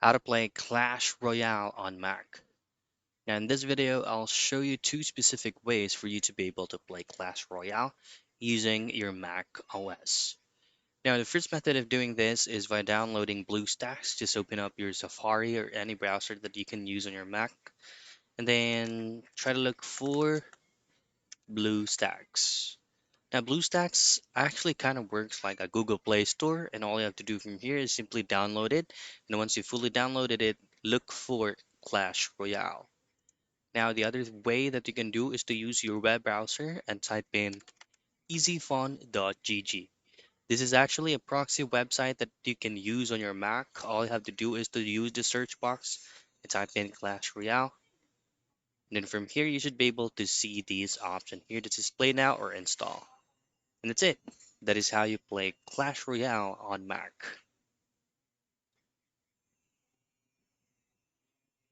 How to play Clash Royale on Mac. Now in this video, I'll show you two specific ways for you to be able to play Clash Royale using your Mac OS. Now the first method of doing this is by downloading BlueStacks. Just open up your Safari or any browser that you can use on your Mac, and then try to look for BlueStacks. Now, BlueStacks actually kind of works like a Google Play Store, and all you have to do from here is simply download it. And once you fully downloaded it, look for Clash Royale. Now, the other way that you can do is to use your web browser and type in easyfun.gg. This is actually a proxy website that you can use on your Mac. All you have to do is to use the search box and type in Clash Royale. And then from here, you should be able to see these options here to display now or install. And that's it. That is how you play Clash Royale on Mac.